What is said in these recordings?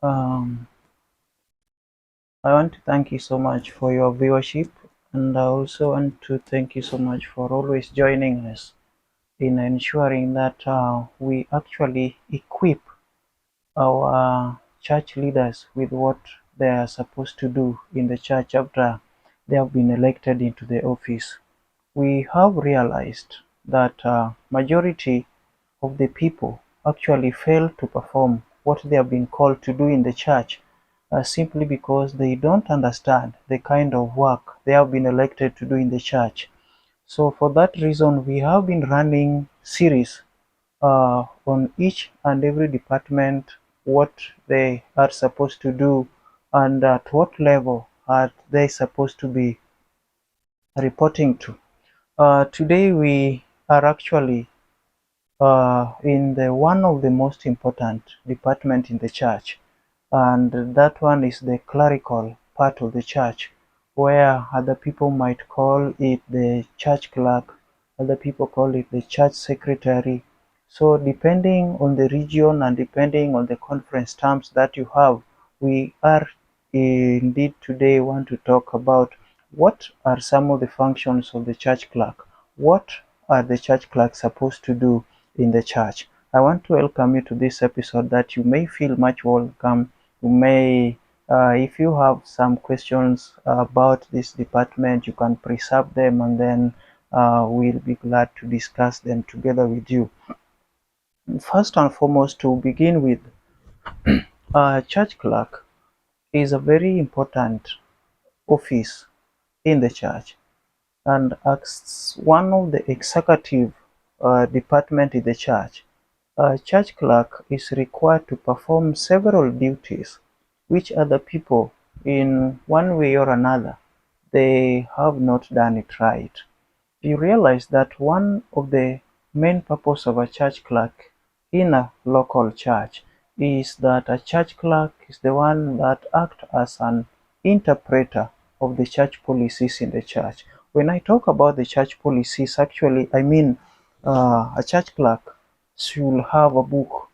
Um, I want to thank you so much for your viewership, and I also want to thank you so much for always joining us in ensuring that we actually equip our church leaders with what they are supposed to do in the church after they have been elected into the office. We have realized that majority of the people actually fail to perform what they have been called to do in the church simply because they don't understand the kind of work they have been elected to do in the church. So for that reason, we have been running series on each and every department, what they are supposed to do and at what level are they supposed to be reporting to. Today we are actually in the one of the most important department in the church, and that one is the clerical part of the church, where other people might call it the church clerk, other people call it the church secretary. So depending on the region and depending on the conference terms that you have, we are indeed today want to talk about what are some of the functions of the church clerk, what are the church clerks supposed to do in the church. I want to welcome you to this episode that you may feel much welcome. You may, if you have some questions about this department, you can preserve them and then we'll be glad to discuss them together with you. First and foremost, to begin with, church clerk is a very important office in the church, and as one of the executive department in the church, a church clerk is required to perform several duties which other people, in one way or another, they have not done it right. You realize that one of the main purpose of a church clerk in a local church is that a church clerk is the one that acts as an interpreter of the church policies in the church. When I talk about the church policies, actually I mean a church clerk should have a book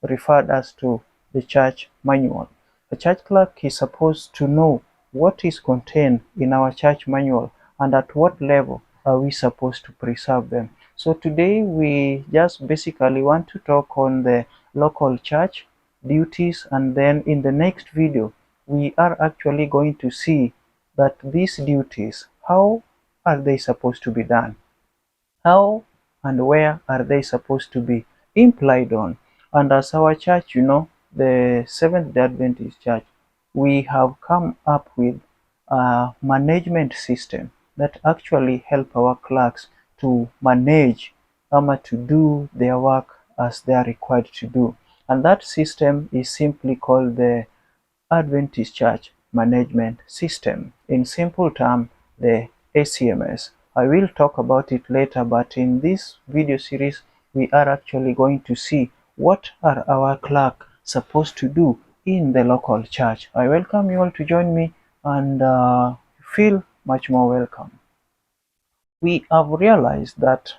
referred as to the church manual. A church clerk is supposed to know what is contained in our church manual and at what level are we supposed to preserve them. So today we just basically want to talk on the local church duties, and then in the next video we are actually going to see that these duties, how are they supposed to be done? How and where are they supposed to be implied on? And as our church, the Seventh-day Adventist Church, we have come up with a management system that actually help our clerks to manage to do their work as they are required to do. And that system is simply called the Adventist Church Management System. In simple terms, the ACMS. I will talk about it later, but in this video series, we are actually going to see what are our clerks supposed to do in the local church. I welcome you all to join me and feel much more welcome. We have realized that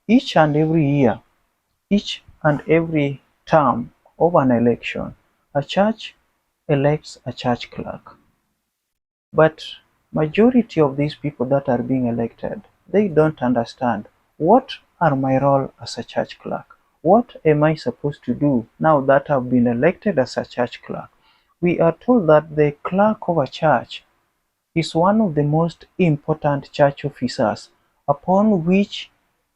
each and every year, each and every term of an election, a church elects a church clerk. But majority of these people that are being elected, they don't understand what are my role as a church clerk. What am I supposed to do now that I've been elected as a church clerk? We are told that the clerk of a church is one of the most important church officers upon which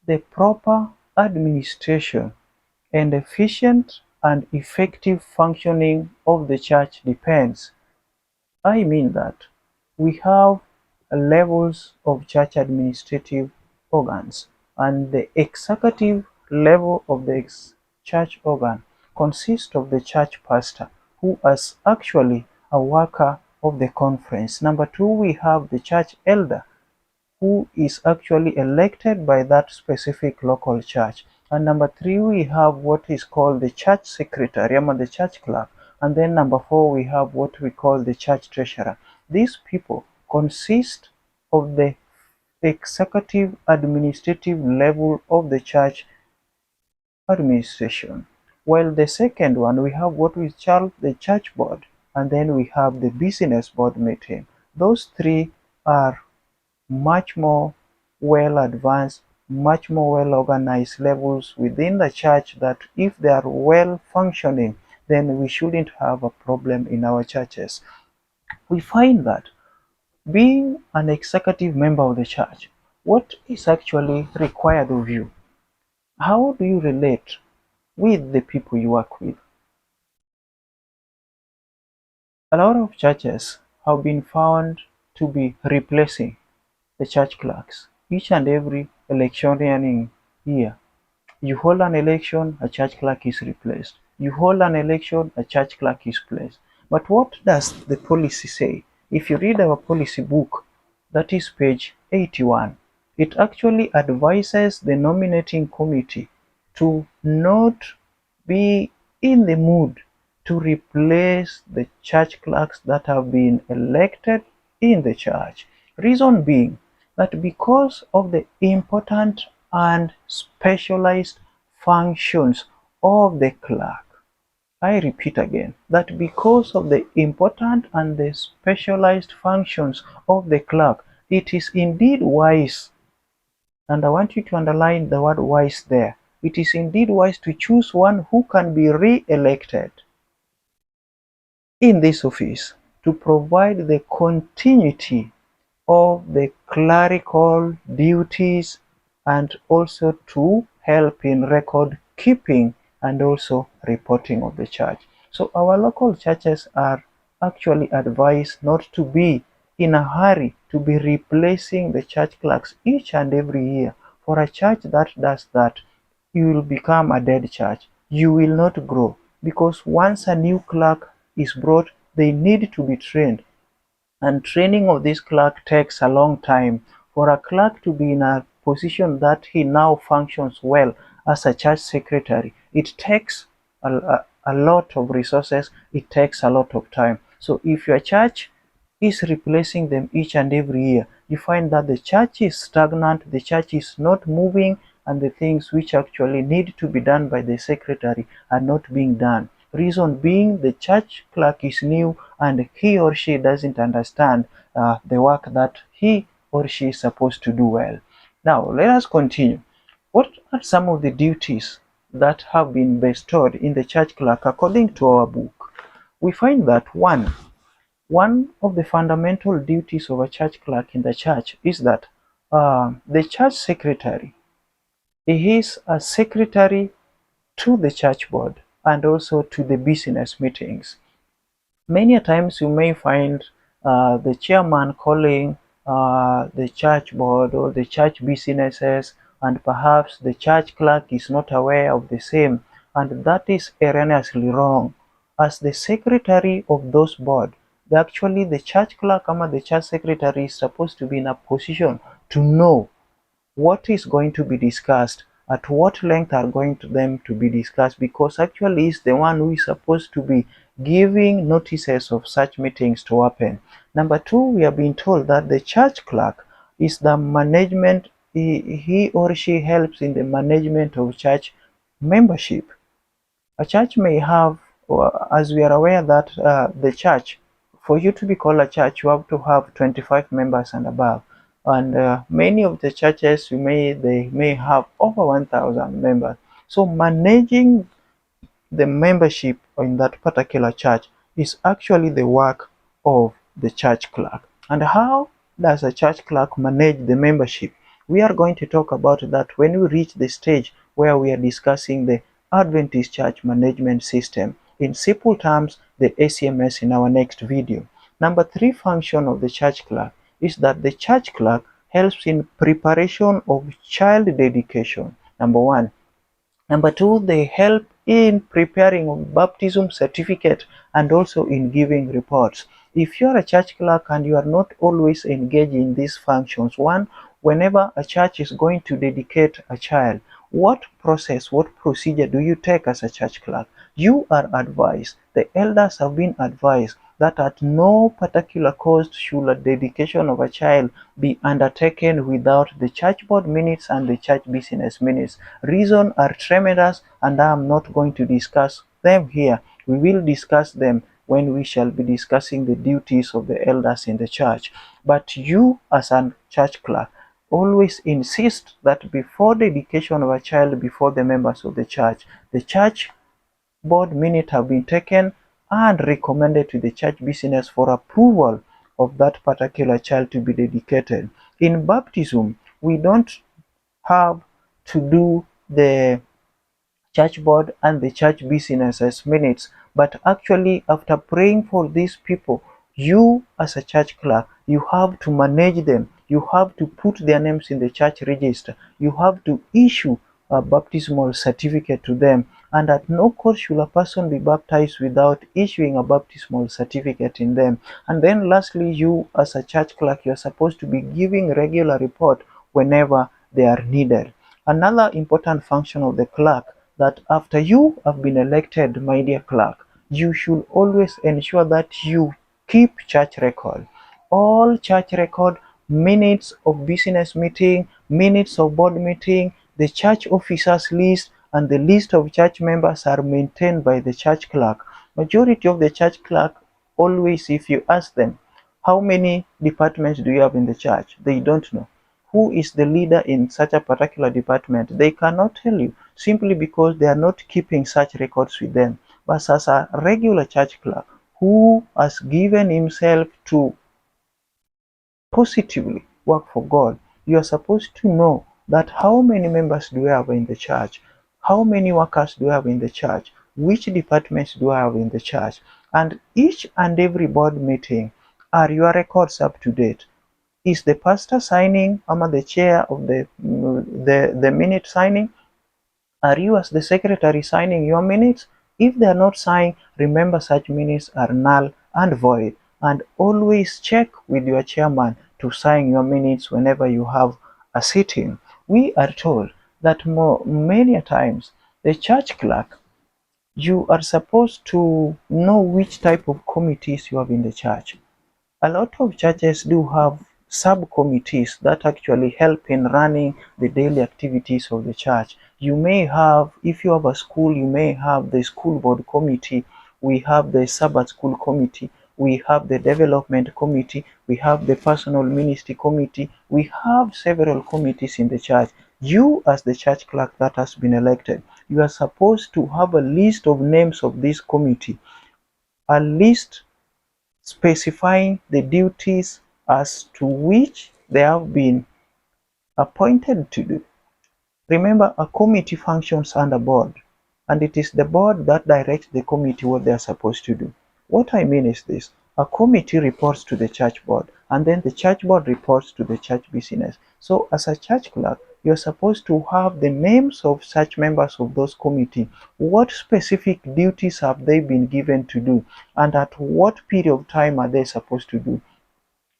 the proper administration and efficient and effective functioning of the church depends. I mean that we have levels of church administrative organs, and the executive level of the church organ consists of the church pastor, who is actually a worker of the conference. Number two, we have the church elder, who is actually elected by that specific local church. And number three, we have what is called the church secretary, the church clerk. And then number four, we have what we call the church treasurer. These people consist of the executive administrative level of the church administration. While the second one, we have what we call the church board, and then we have the business board meeting. Those three are much more well advanced, much more well organized levels within the church that if they are well functioning, then we shouldn't have a problem in our churches. We find that being an executive member of the church, what is actually required of you? How do you relate with the people you work with? A lot of churches have been found to be replacing the church clerks each and every electioneering year. You hold an election, a church clerk is replaced. You hold an election, a church clerk is placed. But what does the policy say? If you read our policy book, that is page 81, it actually advises the nominating committee to not be in the mood to replace the church clerks that have been elected in the church. Reason being that because of the important and specialized functions of the clerk. I repeat again, that because of the important and the specialized functions of the clerk, it is indeed wise, and I want you to underline the word wise there. It is indeed wise to choose one who can be re-elected in this office to provide the continuity of the clerical duties and also to help in record keeping and also reporting of the church. So our local churches are actually advised not to be in a hurry to be replacing the church clerks each and every year. For a church that does that, you will become a dead church. You will not grow, because once a new clerk is brought, they need to be trained, and training of this clerk takes a long time. For a clerk to be in a position that he now functions well as a church secretary, it takes a lot of resources, it takes a lot of time. So if your church is replacing them each and every year, you find that the church is stagnant, the church is not moving, and the things which actually need to be done by the secretary are not being done. Reason being, the church clerk is new and he or she doesn't understand the work that he or she is supposed to do well. Now, let us continue. What are some of the duties that have been bestowed in the church clerk according to our book? We find that one of the fundamental duties of a church clerk in the church is that the church secretary, he is a secretary to the church board and also to the business meetings. Many a times you may find the chairman calling the church board or the church businesses, and perhaps the church clerk is not aware of the same, and that is erroneously wrong. As the secretary of those board, actually the church clerk or the church secretary is supposed to be in a position to know what is going to be discussed, at what length are going to them to be discussed, because actually is the one who is supposed to be giving notices of such meetings to happen. Number two, we have been told that the church clerk is the management, he or she helps in the management of church membership. A church may have, as we are aware that the church, for you to be called a church, you have to have 25 members and above. And many of the churches, they may have over 1,000 members. So managing the membership in that particular church is actually the work of the church clerk. And how does a church clerk manage the membership? We are going to talk about that when we reach the stage where we are discussing the Adventist Church Management System, in simple terms, the ACMS, in our next video. Number three function of the church clerk is that the church clerk helps in preparation of child dedication. Number one. Number two, they help in preparing of baptism certificate and also in giving reports. If you are a church clerk and you are not always engaged in these functions, one, whenever a church is going to dedicate a child, what process, what procedure do you take as a church clerk? You are advised, the elders have been advised that at no particular cost should a dedication of a child be undertaken without the church board minutes and the church business minutes. Reasons are tremendous, and I am not going to discuss them here. We will discuss them when we shall be discussing the duties of the elders in the church. But you, as a church clerk, always insist that before dedication of a child before the members of the church board minutes have been taken and recommended to the church business for approval of that particular child to be dedicated. In baptism, we don't have to do the church board and the church business as minutes, but actually after praying for these people, you as a church clerk, you have to manage them, you have to put their names in the church register, you have to issue a baptismal certificate to them, and at no cost should a person be baptized without issuing a baptismal certificate in them. And then lastly, you as a church clerk, you're supposed to be giving regular report whenever they are needed. Another important function of the clerk, that after you have been elected, my dear clerk, you should always ensure that you keep church record. All church record, minutes of business meeting, minutes of board meeting, the church officers list, and the list of church members are maintained by the church clerk. Majority of the church clerk, always if you ask them, how many departments do you have in the church? They don't know. Who is the leader in such a particular department? They cannot tell you, simply because they are not keeping such records with them. But as a regular church clerk who has given himself to positively work for God, you are supposed to know that how many members do we have in the church, how many workers do we have in the church, which departments do I have in the church, and each and every board meeting, are your records up to date? Is the pastor signing? Am I the chair of the minute signing? Are you as the secretary signing your minutes? If they are not signed, remember such minutes are null and void, and always check with your chairman to sign your minutes whenever you have a sitting. We are told that many times the church clerk, you are supposed to know which type of committees you have in the church. A lot of churches do have subcommittees that actually help in running the daily activities of the church. You may have, if you have a school, you may have the school board committee, we have the Sabbath school committee, we have the development committee, we have the personal ministry committee, we have several committees in the church. You as the church clerk that has been elected, you are supposed to have a list of names of this committee, a list specifying the duties as to which they have been appointed to do. Remember, a committee functions under board, and it is the board that directs the committee what they are supposed to do. What I mean is this: a committee reports to the church board, and then the church board reports to the church business. So as a church clerk, you're supposed to have the names of such members of those committee. What specific duties have they been given to do, and at what period of time are they supposed to do?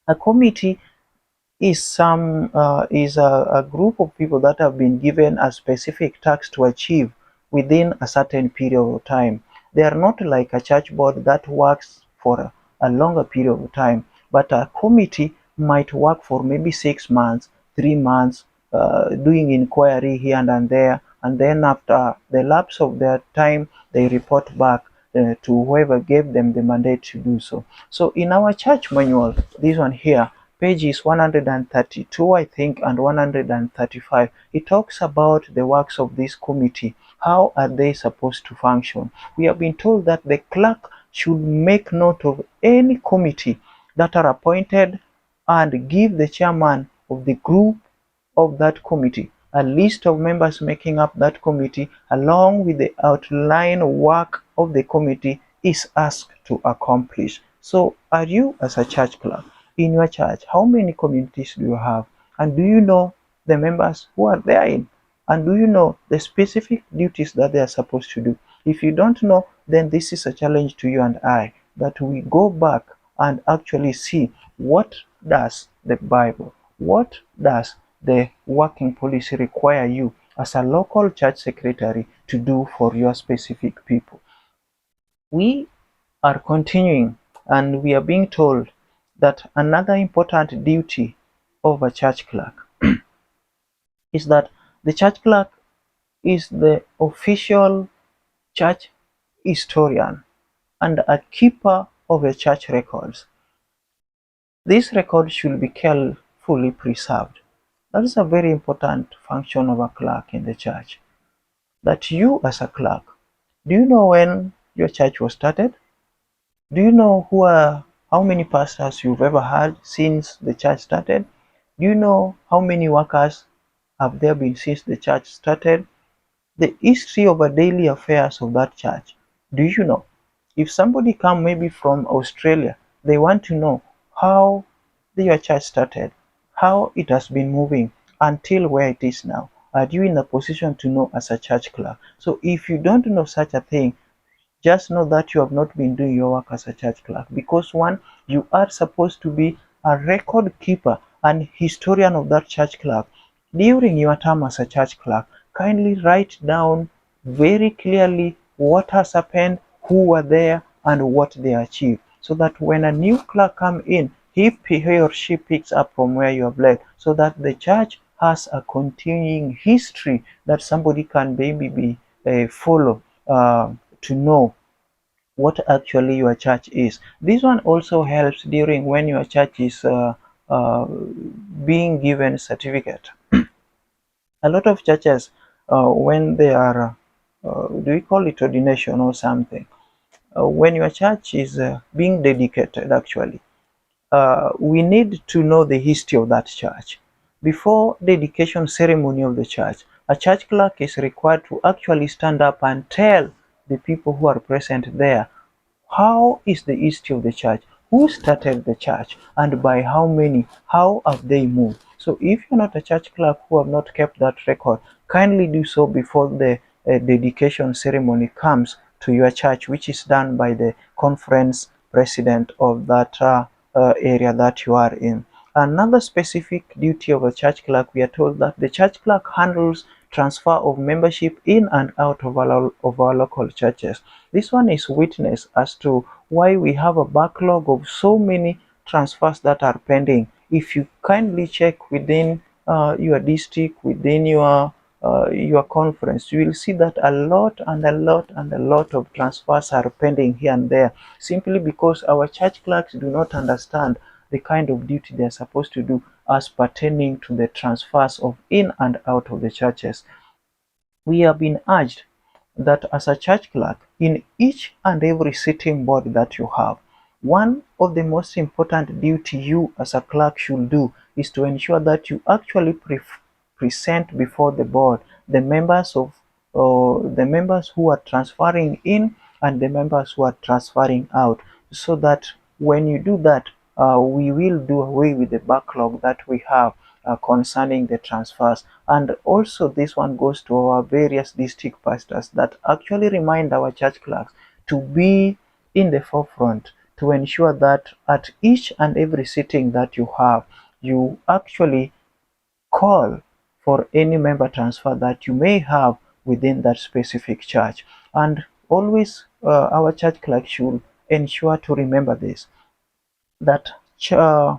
A committee is a group of people that have been given a specific task to achieve within a certain period of time. They are not like a church board that works for a longer period of time, but a committee might work for maybe 6 months, 3 months, doing inquiry here and there, and then after the lapse of their time, they report back to whoever gave them the mandate to do so. So in our church manual, this one here, pages 132, I think, and 135, it talks about the works of this committee. How are they supposed to function? We have been told that the clerk should make note of any committee that are appointed and give the chairman of the group of that committee a list of members making up that committee, along with the outline work of the committee is asked to accomplish. So are you as a church clerk in your church, how many committees do you have? And do you know the members who are therein? And do you know the specific duties that they are supposed to do? If you don't know, then this is a challenge to you and I, that we go back and actually see what does the Bible, what does the working policy require you as a local church secretary to do for your specific people. We are continuing And we are being told that another important duty of a church clerk is that the church clerk is the official church historian and a keeper of the church records. These records should be carefully preserved. That is a very important function of a clerk in the church. That you as a clerk, do you know when your church was started? Do you know how many pastors you've ever had since the church started? Do you know how many workers have there been since the church started? The history of the daily affairs of that church. Do you know? If somebody come maybe from Australia, they want to know how your church started, how it has been moving until where it is now. Are you in a position to know as a church clerk? So if you don't know such a thing, just know that you have not been doing your work as a church clerk, because one, you are supposed to be a record keeper and historian of that church clerk. During your term as a church clerk, kindly write down very clearly what has happened, who were there, and what they achieved, so that when a new clerk come in, he or she picks up from where you have left, so that the church has a continuing history that somebody can maybe be follow to know what actually your church is. This one also helps during when your church is being given certificate. A lot of churches, when they are, do we call it ordination or something? When your church is being dedicated, actually, we need to know the history of that church. Before dedication ceremony of the church, a church clerk is required to actually stand up and tell the people who are present there how is the history of the church, who started the church, and by how many, how have they moved. So if you're not a church clerk who have not kept that record, kindly do so before the dedication ceremony comes to your church, which is done by the conference president of that area that you are in. Another specific duty of a church clerk, we are told that the church clerk handles transfer of membership in and out of our local churches. This one is witness as to why we have a backlog of so many transfers that are pending. If you kindly check within your district, within your conference, you will see that a lot and a lot and a lot of transfers are pending here and there, simply because our church clerks do not understand the kind of duty they are supposed to do as pertaining to the transfers of in and out of the churches. We have been urged that as a church clerk, in each and every sitting board that you have, one of the most important duty you as a clerk should do is to ensure that you actually present before the board the members who are transferring in and the members who are transferring out, so that when you do that, we will do away with the backlog that we have concerning the transfers. And also this one goes to our various district pastors that actually remind our church clerks to be in the forefront, to ensure that at each and every sitting that you have, you actually call for any member transfer that you may have within that specific church. And always our church clerk should ensure to remember this, that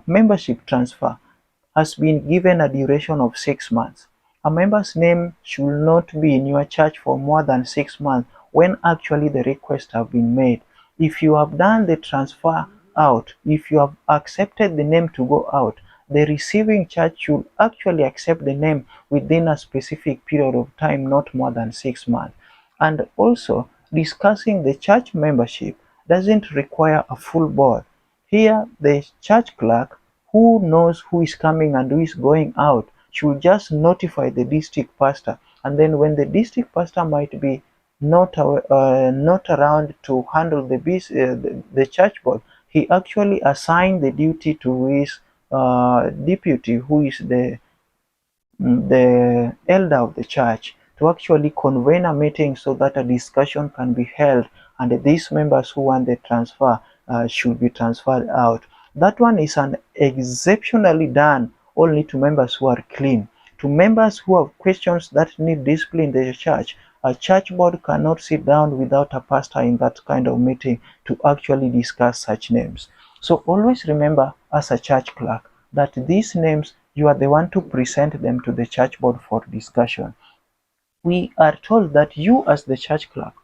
membership transfer has been given a duration of 6 months. A member's name should not be in your church for more than 6 months when actually the request have been made. If you have done the transfer out, if you have accepted the name to go out, the receiving church should actually accept the name within a specific period of time, not more than 6 months. And also, discussing the church membership doesn't require a full board. Here, the church clerk, who knows who is coming and who is going out, should just notify the district pastor, and then when the district pastor might be not around to handle the church board, he actually assign the duty to his deputy, who is the elder of the church, to actually convene a meeting so that a discussion can be held and these members who want the transfer should be transferred out. That one is an exceptionally done only to members who are clean. To members who have questions that need discipline in the church, A church board cannot sit down without a pastor in that kind of meeting to actually discuss such names. So always remember, as a church clerk, that these names, you are the one to present them to the church board for discussion. We are told that you, as the church clerk,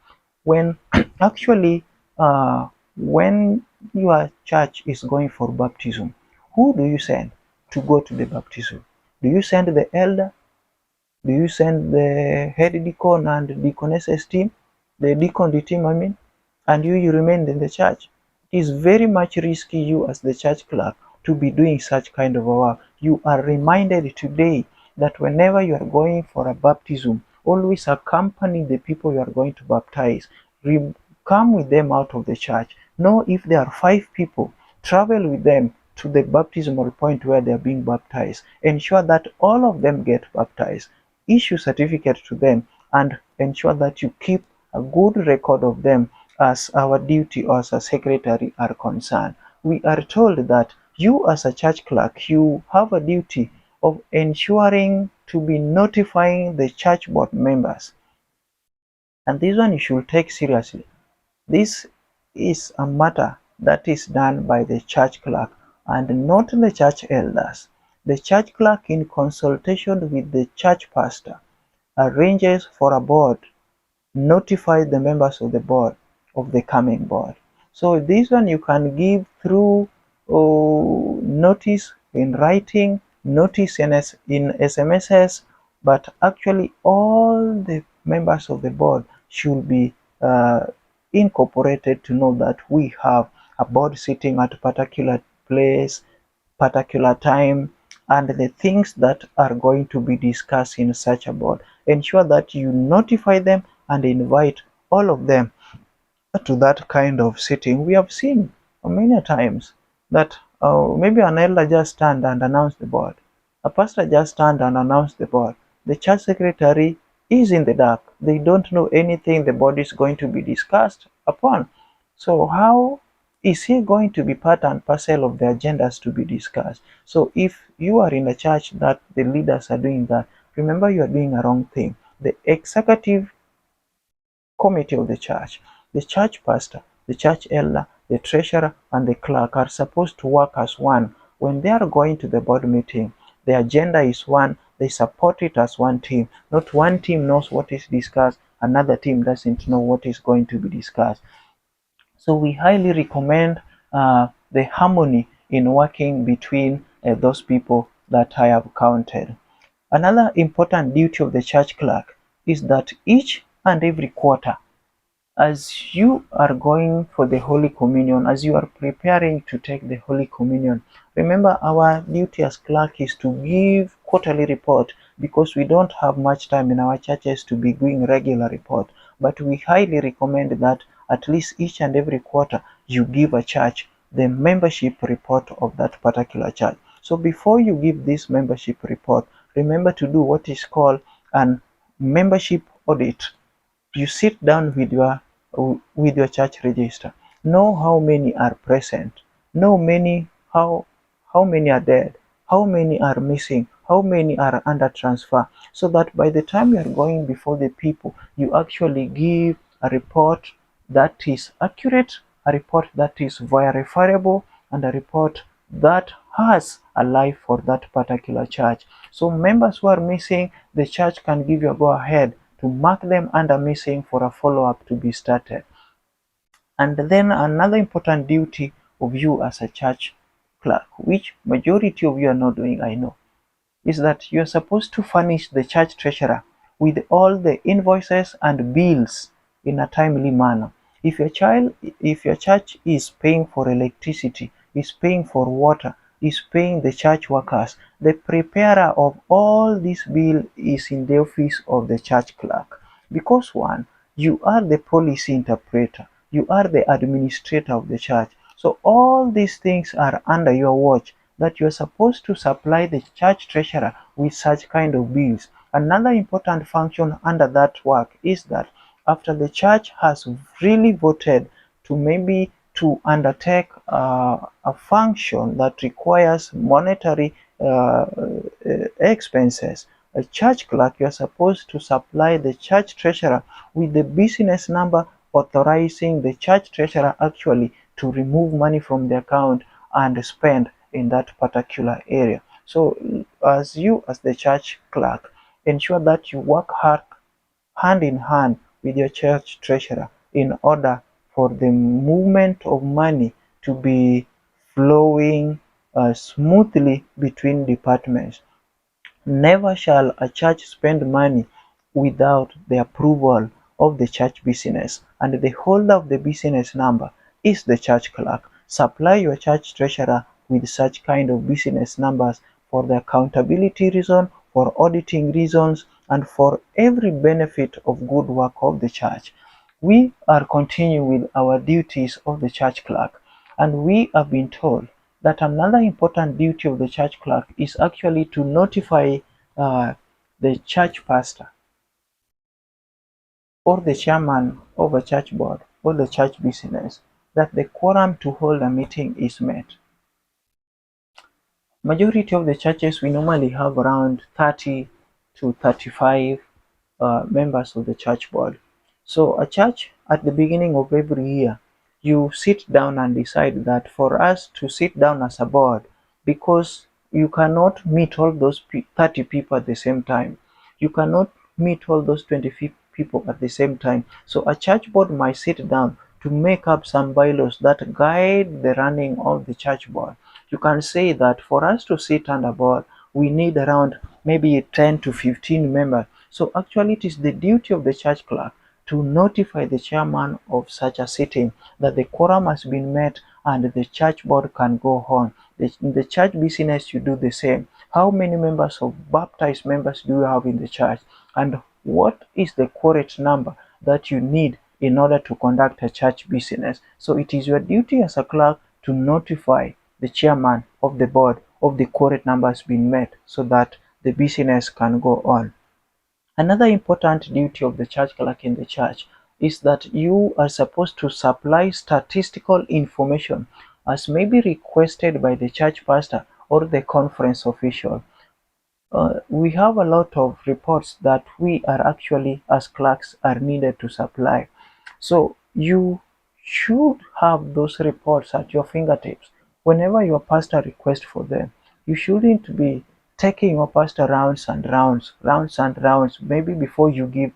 when actually when your church is going for baptism, who do you send to go to the baptism? Do you send the elder? Do you send the head deacon and deaconesses team, the deacon team, I mean, and you remain in the church? It is very much risky, you as the church clerk, to be doing such kind of a work. You are reminded today that whenever you are going for a baptism, always accompany the people you are going to baptize. Come with them out of the church. Know if there are 5 people, travel with them to the baptismal point where they are being baptized. Ensure that all of them get baptized. Issue certificate to them and ensure that you keep a good record of them as our duty as a secretary are concerned. We are told that you as a church clerk, you have a duty of ensuring to be notifying the church board members. And this one you should take seriously. This is a matter that is done by the church clerk and not the church elders. The church clerk, in consultation with the church pastor, arranges for a board, notifies the members of the board of the coming board. So this one you can give through notice in writing, notice in SMSs, but actually all the members of the board should be incorporated to know that we have a board sitting at a particular place, particular time, and the things that are going to be discussed in such a board. Ensure that you notify them and invite all of them to that kind of sitting. We have seen many times that maybe an elder just stand and announce the board. A pastor just stand and announce the board. The church secretary is in the dark. They don't know anything the board is going to be discussed upon. So how is he going to be part and parcel of the agendas to be discussed? So if you are in a church that the leaders are doing that, remember you are doing a wrong thing. The executive committee of the church pastor, the church elder, the treasurer, and the clerk are supposed to work as one. When they are going to the board meeting, the agenda is one, they support it as one team. Not one team knows what is discussed, another team doesn't know what is going to be discussed. So we highly recommend the harmony in working between those people that I have counted. Another important duty of the church clerk is that each and every quarter, as you are going for the Holy Communion, as you are preparing to take the Holy Communion, remember our duty as clerk is to give quarterly report, because we don't have much time in our churches to be doing regular report. But we highly recommend that at least each and every quarter you give a church the membership report of that particular church. So before you give this membership report, remember to do what is called an membership audit. You sit down with your church register, know how many are present, know how many are dead, how many are missing, how many are under transfer, so that by the time you are going before the people, you actually give a report that is accurate, a report that is verifiable, and a report that has a life for that particular church. So members who are missing, the church can give you a go ahead to mark them under missing for a follow-up to be started. And then another important duty of you as a church clerk, which majority of you are not doing, I know, is that you are supposed to furnish the church treasurer with all the invoices and bills in a timely manner. If your church is paying for electricity, is paying for water, is paying the church workers, the preparer of all this bill is in the office of the church clerk. Because one, you are the policy interpreter, you are the administrator of the church. So all these things are under your watch, that you are supposed to supply the church treasurer with such kind of bills. Another important function under that work is that after the church has really voted to maybe to undertake a function that requires monetary expenses, a church clerk, you are supposed to supply the church treasurer with the business number authorizing the church treasurer actually to remove money from the account and spend in that particular area. So as you, as the church clerk, ensure that you work hard hand in hand with your church treasurer in order for the movement of money to be flowing smoothly between departments. Never shall a church spend money without the approval of the church business, and the holder of the business number is the church clerk. Supply your church treasurer with such kind of business numbers for the accountability reason, for auditing reasons, and for every benefit of good work of the church. We are continuing with our duties of the church clerk, and we have been told that another important duty of the church clerk is actually to notify uh, the church pastor or the chairman of a church board or the church business that the quorum to hold a meeting is met. Majority of the churches, we normally have around 30 to 35 members of the church board. So a church, at the beginning of every year, you sit down and decide that for us to sit down as a board, because you cannot meet all those 30 people at the same time. You cannot meet all those 20 people at the same time. So a church board might sit down to make up some bylaws that guide the running of the church board. You can say that for us to sit on a board, we need around maybe 10 to 15 members. So actually it is the duty of the church clerk to notify the chairman of such a sitting that the quorum has been met and the church board can go on. In the church business, you do the same. How many members of baptized members do you have in the church? And what is the correct number that you need in order to conduct a church business? So it is your duty as a clerk to notify the chairman of the board of the correct numbers being met so that the business can go on. Another important duty of the church clerk in the church is that you are supposed to supply statistical information as may be requested by the church pastor or the conference official. We have a lot of reports that we are actually, as clerks, are needed to supply. So you should have those reports at your fingertips. Whenever your pastor requests for them, you shouldn't be taking your pastor rounds and rounds, maybe before you give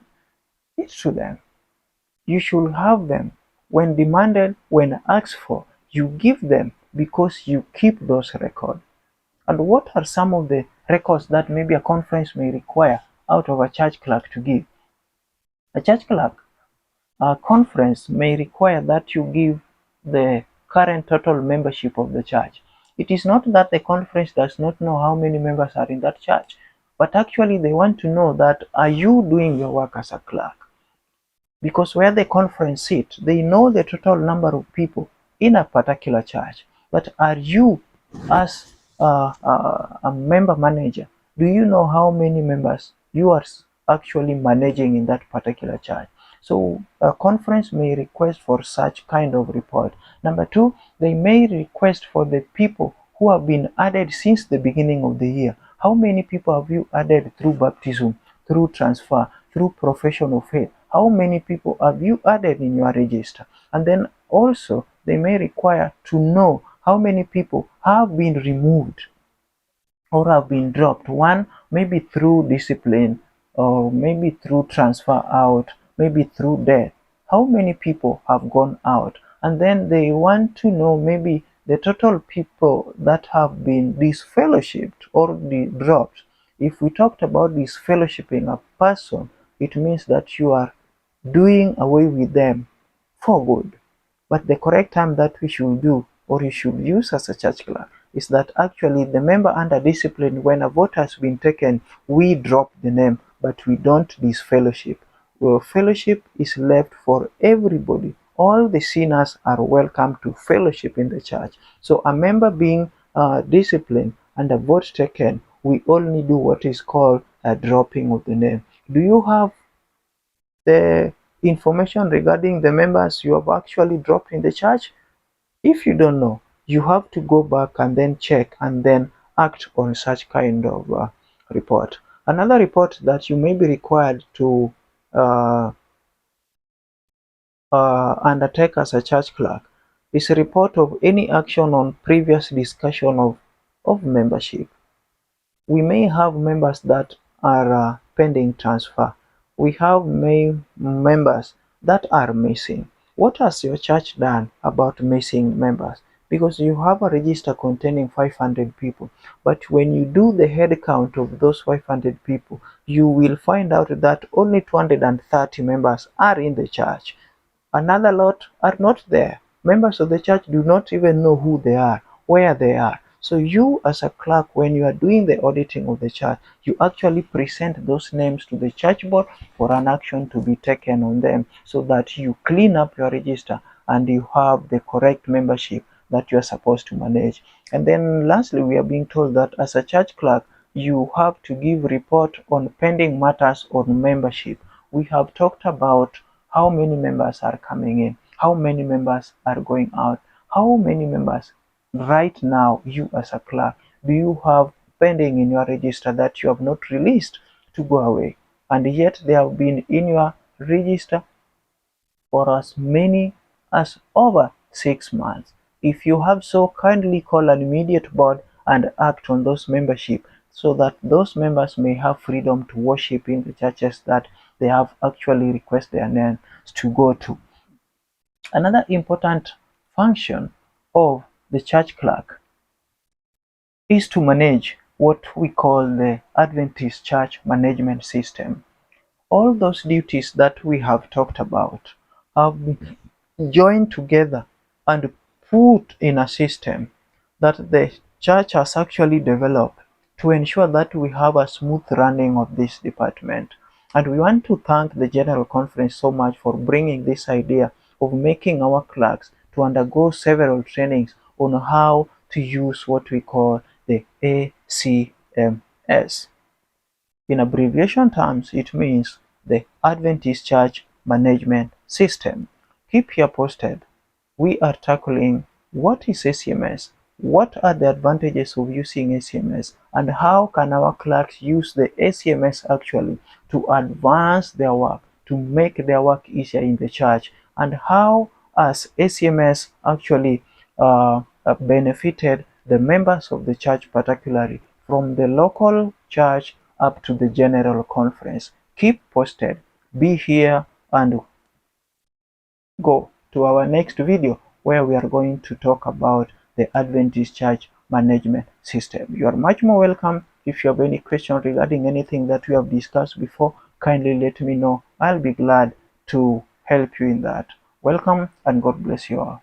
it to them. You should have them. When demanded, when asked for, you give them because you keep those records. And what are some of the records that maybe a conference may require out of a church clerk to give? A church clerk, a conference may require that you give the current total membership of the church. It is not that the conference does not know how many members are in that church, but actually they want to know that are you doing your work as a clerk? Because where the conference sits, they know the total number of people in a particular church. But are you, as a member manager, do you know how many members you are actually managing in that particular church? So a conference may request for such kind of report. Number two, they may request for the people who have been added since the beginning of the year. How many people have you added through baptism, through transfer, through profession of faith? How many people have you added in your register? And then also they may require to know how many people have been removed or have been dropped. One, maybe through discipline, or maybe through transfer out, maybe through death. How many people have gone out? And then they want to know maybe the total people that have been disfellowshipped or dropped. If we talked about disfellowshipping a person, it means that you are doing away with them for good. But the correct term that we should do, or you should use as a church clerk, is that actually the member under discipline, when a vote has been taken, we drop the name, but we don't disfellowship. Well, fellowship is left for everybody. All the sinners are welcome to fellowship in the church. So a member being disciplined and a vote taken, we only do what is called a dropping of the name. Do you have the information regarding the members you have actually dropped in the church? If you don't know, you have to go back and then check and then act on such kind of report. Another report that you may be required to undertake as a church clerk is a report of any action on previous discussion of membership. We may have members that are pending transfer. We have members that are missing. What has your church done about missing members? Because you have a register containing 500 people, but when you do the head count of those 500 people, you will find out that only 230 members are in the church. Another lot are not there. Members of the church do not even know who they are, where they are. So you as a clerk, when you are doing the auditing of the church, you actually present those names to the church board for an action to be taken on them, so that you clean up your register and you have the correct membership that you are supposed to manage. And then lastly, we are being told that as a church clerk, you have to give report on pending matters on membership. We have talked about how many members are coming in, how many members are going out, how many members right now you as a clerk do you have pending in your register that you have not released to go away, and yet they have been in your register for as many as over 6 months. If you have so, kindly call an immediate board and act on those membership, so that those members may have freedom to worship in the churches that they have actually requested their names to go to. Another important function of the church clerk is to manage what we call the Adventist church management system. All those duties that we have talked about have been joined together and put in a system that the church has actually developed to ensure that we have a smooth running of this department. And we want to thank the General Conference so much for bringing this idea of making our clerks to undergo several trainings on how to use what we call the ACMS. In abbreviation terms, it means the Adventist Church Management System. Keep here posted. We are tackling what is ACMS, what are the advantages of using ACMS, and how can our clerks use the ACMS actually to advance their work, to make their work easier in the church, and how has ACMS actually benefited the members of the church, particularly from the local church up to the general conference. Keep posted. Be here and go to our next video, where we are going to talk about the Adventist church management system. You are much more welcome. If you have any question regarding anything that we have discussed before, kindly let me know. I'll be glad to help you in that. Welcome, and God bless you all.